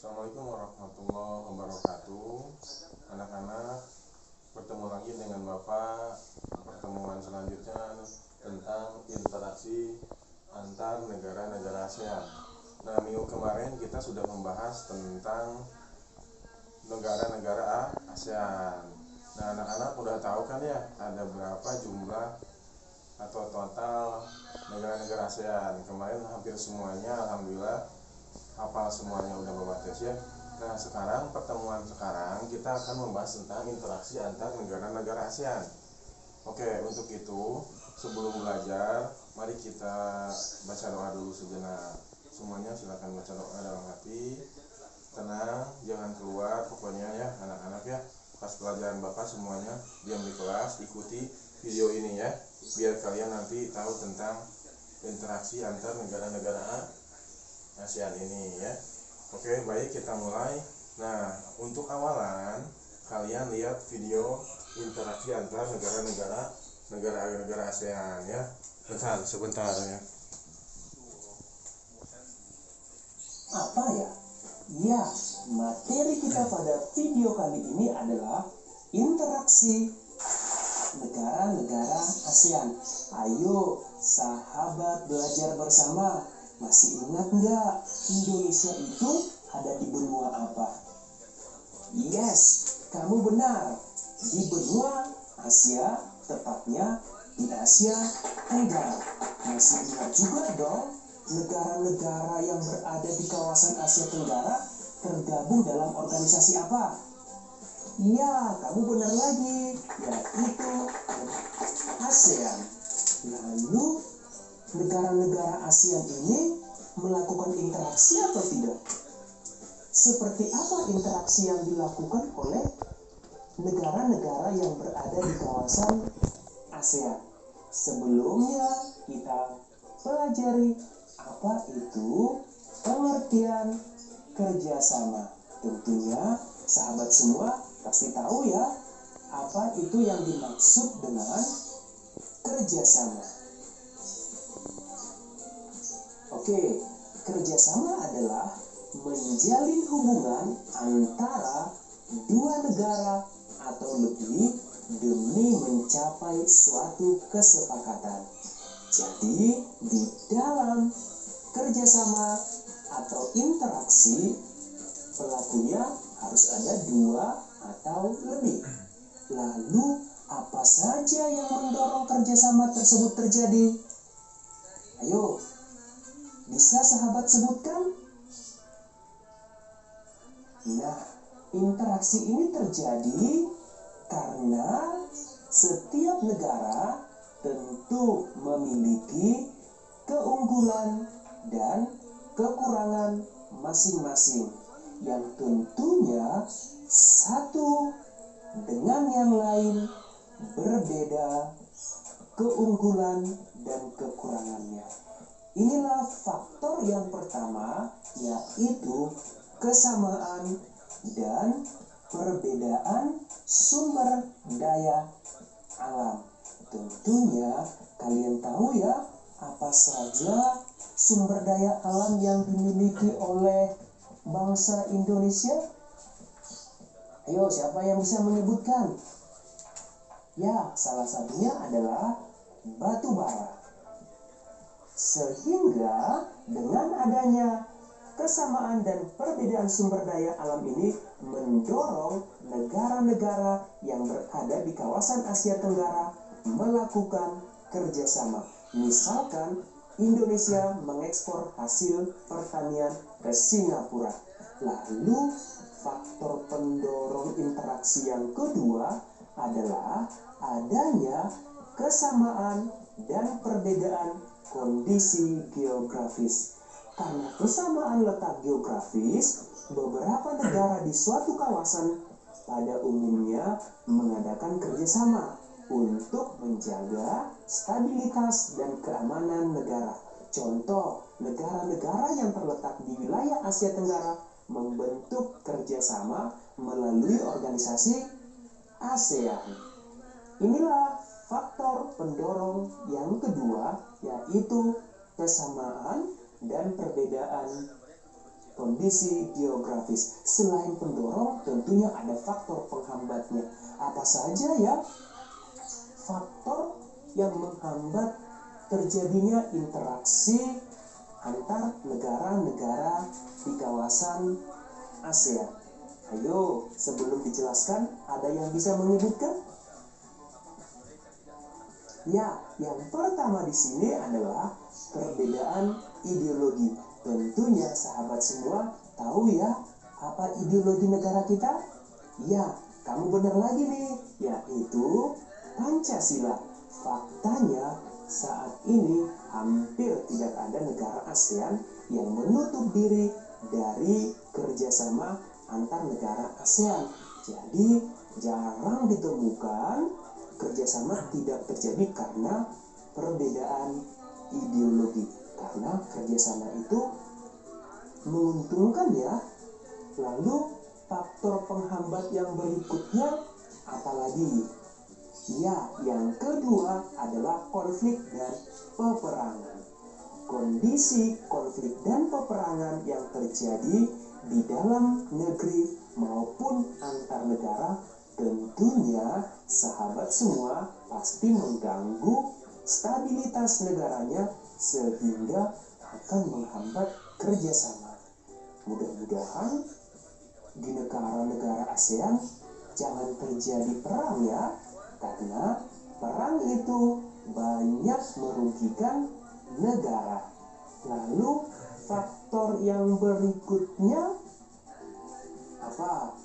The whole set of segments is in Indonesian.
Assalamualaikum warahmatullahi wabarakatuh. Anak-anak, bertemu lagi dengan Bapak. Pertemuan selanjutnya tentang interaksi antar negara-negara ASEAN. Nah, minggu kemarin kita sudah membahas tentang negara-negara ASEAN. Nah, anak-anak udah tahu kan ya, ada berapa jumlah atau total negara-negara ASEAN. Kemarin hampir semuanya, alhamdulillah, hafal semuanya, udah bawa tes ya. Nah, sekarang pertemuan sekarang kita akan membahas tentang interaksi antar negara-negara ASEAN. Oke, untuk itu sebelum belajar, mari kita baca doa dulu sejenak. Semuanya silakan baca doa dalam hati, tenang, jangan keluar pokoknya ya anak-anak ya. Pas pelajaran Bapak semuanya diam di kelas, ikuti video ini ya, biar kalian nanti tahu tentang interaksi antar negara-negara ASEAN ini ya. Oke, baik, kita mulai. Nah, untuk awalan kalian lihat video interaksi antar negara ASEAN ya. Sebentar ya. Apa ya? Ya, materi kita pada video kali ini adalah interaksi negara-negara ASEAN. Ayo, sahabat belajar bersama. Masih ingat nggak Indonesia itu ada di benua apa? Yes, kamu benar. Di benua Asia, tepatnya di Asia Tenggara. Masih ingat juga dong, negara-negara yang berada di kawasan Asia Tenggara tergabung dalam organisasi apa? Iya, kamu benar lagi, yaitu ASEAN. Lalu, negara-negara ASEAN ini melakukan interaksi atau tidak? Seperti apa interaksi yang dilakukan oleh negara-negara yang berada di kawasan ASEAN? Sebelumnya kita pelajari apa itu pengertian kerjasama. Tentunya sahabat semua pasti tahu ya, apa itu yang dimaksud dengan kerjasama. Oke, kerjasama adalah menjalin hubungan antara dua negara atau lebih demi mencapai suatu kesepakatan. Jadi, di dalam kerjasama atau interaksi, pelakunya harus ada dua atau lebih. Lalu, apa saja yang mendorong kerjasama tersebut terjadi? Ayo, bisa sahabat sebutkan? Nah, interaksi ini terjadi karena setiap negara tentu memiliki keunggulan dan kekurangan masing-masing yang tentunya satu dengan yang lain berbeda keunggulan dan kekurangannya. Inilah faktor yang pertama, yaitu kesamaan dan perbedaan sumber daya alam. Tentunya kalian tahu ya, apa saja sumber daya alam yang dimiliki oleh bangsa Indonesia? Ayo, siapa yang bisa menyebutkan? Ya, salah satunya adalah batu bara. Sehingga dengan adanya kesamaan dan perbedaan sumber daya alam ini mendorong negara-negara yang berada di kawasan Asia Tenggara melakukan kerjasama. Misalkan Indonesia mengekspor hasil pertanian ke Singapura. Lalu faktor pendorong interaksi yang kedua adalah adanya kesamaan dan perbedaan kondisi geografis. Karena kesamaan letak geografis, beberapa negara di suatu kawasan pada umumnya mengadakan kerjasama untuk menjaga stabilitas dan keamanan negara. Contoh, negara-negara yang terletak di wilayah Asia Tenggara membentuk kerjasama melalui organisasi ASEAN. Inilah faktor pendorong yang kedua, yaitu kesamaan dan perbedaan kondisi geografis. Selain pendorong, tentunya ada faktor penghambatnya. Apa saja ya faktor yang menghambat terjadinya interaksi antar negara-negara di kawasan ASEAN? Ayo, sebelum dijelaskan, ada yang bisa menyebutkan? Ya, yang pertama di sini adalah perbedaan ideologi. Tentunya sahabat semua tahu ya apa ideologi negara kita? Ya, kamu benar lagi nih, yaitu Pancasila. Faktanya saat ini hampir tidak ada negara ASEAN yang menutup diri dari kerjasama antar negara ASEAN. Jadi jarang ditemukan kerjasama tidak terjadi karena perbedaan ideologi. Karena kerjasama itu menguntungkan ya. Lalu faktor penghambat yang berikutnya apalagi? Ya, yang kedua adalah konflik dan peperangan. Kondisi konflik dan peperangan yang terjadi di dalam negeri maupun antar negara tentunya sahabat semua pasti mengganggu stabilitas negaranya sehingga akan menghambat kerjasama. Mudah-mudahan di negara-negara ASEAN jangan terjadi perang ya, karena perang itu banyak merugikan negara. Lalu faktor yang berikutnya apa?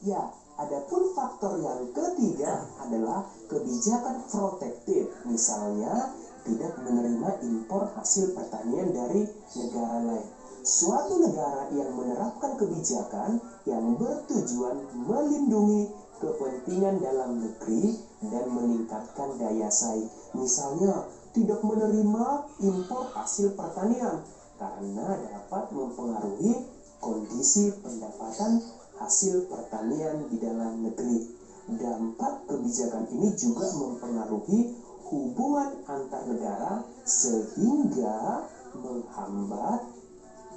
Ya, adapun faktor yang ketiga adalah kebijakan protektif. Misalnya, tidak menerima impor hasil pertanian dari negara lain. Suatu negara yang menerapkan kebijakan yang bertujuan melindungi kepentingan dalam negeri dan meningkatkan daya saing. Misalnya, tidak menerima impor hasil pertanian karena dapat mempengaruhi kondisi pendapatan hasil pertanian di dalam negeri. Dampak kebijakan ini juga mempengaruhi hubungan antar negara sehingga menghambat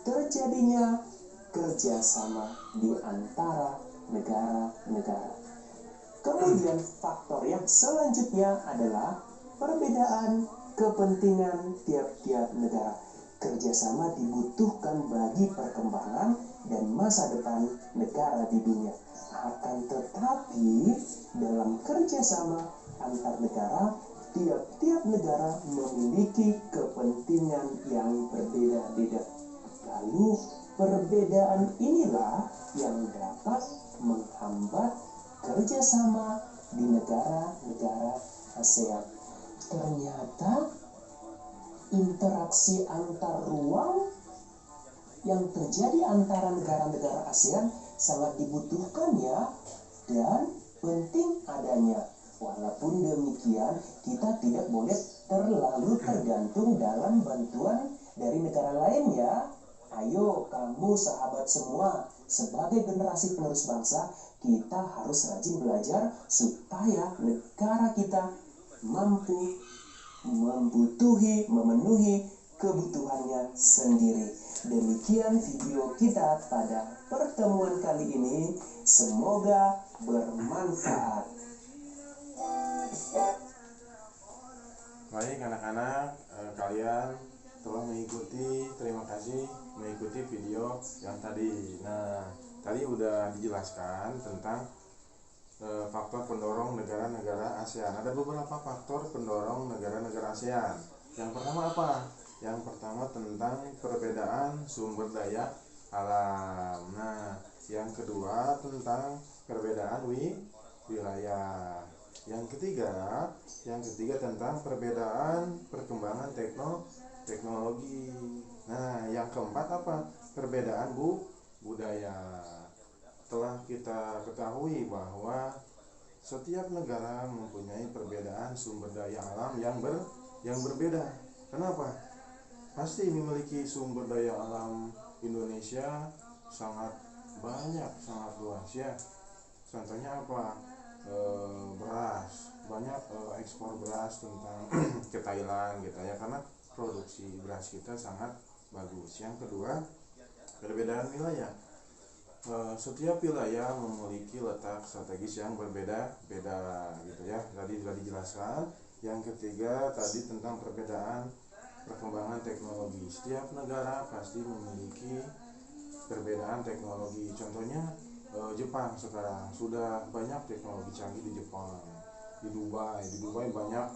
terjadinya kerjasama di antara negara-negara. Kemudian faktor yang selanjutnya adalah perbedaan kepentingan tiap-tiap negara. Kerjasama dibutuhkan bagi perkembangan dan masa depan negara di dunia. Akan tetapi dalam kerjasama antar negara, tiap-tiap negara memiliki kepentingan yang berbeda-beda. Lalu perbedaan inilah yang dapat menghambat kerjasama di negara-negara ASEAN. Ternyata interaksi antar ruang yang terjadi antara negara-negara ASEAN sangat dibutuhkan ya, dan penting adanya. Walaupun demikian, kita tidak boleh terlalu tergantung dalam bantuan dari negara lain ya. Ayo kamu sahabat semua, sebagai generasi penerus bangsa, kita harus rajin belajar supaya negara kita mampu memenuhi kebutuhannya sendiri. Demikian video kita pada pertemuan kali ini. Semoga bermanfaat. Baik anak-anak, kalian telah mengikuti, terima kasih mengikuti video yang tadi. Nah, tadi udah dijelaskan tentang faktor pendorong negara-negara ASEAN. Ada beberapa faktor pendorong negara-negara ASEAN. Yang pertama apa? Yang pertama tentang perbedaan sumber daya alam. Nah, yang kedua tentang perbedaan wilayah. Yang ketiga tentang perbedaan perkembangan teknologi. Nah, yang keempat apa? Perbedaan budaya. Telah kita ketahui bahwa setiap negara mempunyai perbedaan sumber daya alam yang berbeda. Kenapa? Pasti memiliki sumber daya alam. Indonesia sangat banyak, sangat luas ya. Contohnya apa? beras, banyak ekspor beras tentang ke Thailand gitu ya, karena produksi beras kita sangat bagus. Yang kedua, perbedaan wilayah. Setiap wilayah memiliki letak strategis yang berbeda-beda gitu ya. Tadi sudah dijelaskan. Yang ketiga tadi tentang perbedaan perkembangan teknologi. Setiap negara pasti memiliki perbedaan teknologi. Contohnya Jepang sekarang sudah banyak teknologi canggih di Jepang. Di Dubai banyak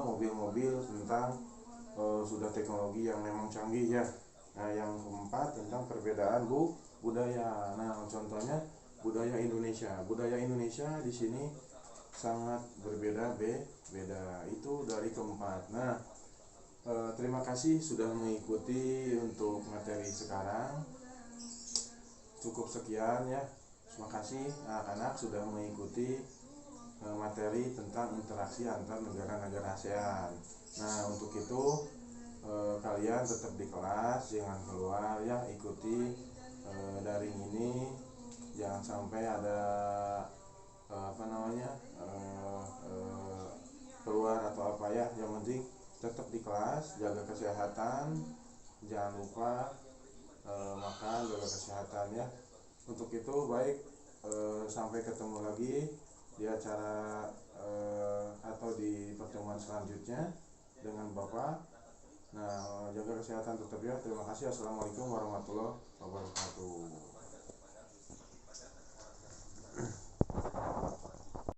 mobil-mobil tentang sudah teknologi yang memang canggih ya. Nah, yang keempat tentang perbedaan budaya. Nah, contohnya budaya Indonesia. Budaya Indonesia di sini sangat beda. Itu dari keempat. Nah, terima kasih sudah mengikuti untuk materi sekarang. Cukup sekian ya. Terima kasih anak-anak sudah mengikuti materi tentang interaksi antar negara-negara ASEAN. Nah, untuk itu kalian tetap di kelas, jangan keluar ya, ikuti daring ini, jangan sampai ada keluar atau apa ya. Yang penting tetap di kelas, jaga kesehatan, jangan lupa makan, jaga kesehatan ya. Untuk itu baik, sampai ketemu lagi di acara atau di pertemuan selanjutnya dengan Bapak. Nah, jaga kesehatan tetap ya. Terima kasih. Assalamualaikum warahmatullahi wabarakatuh.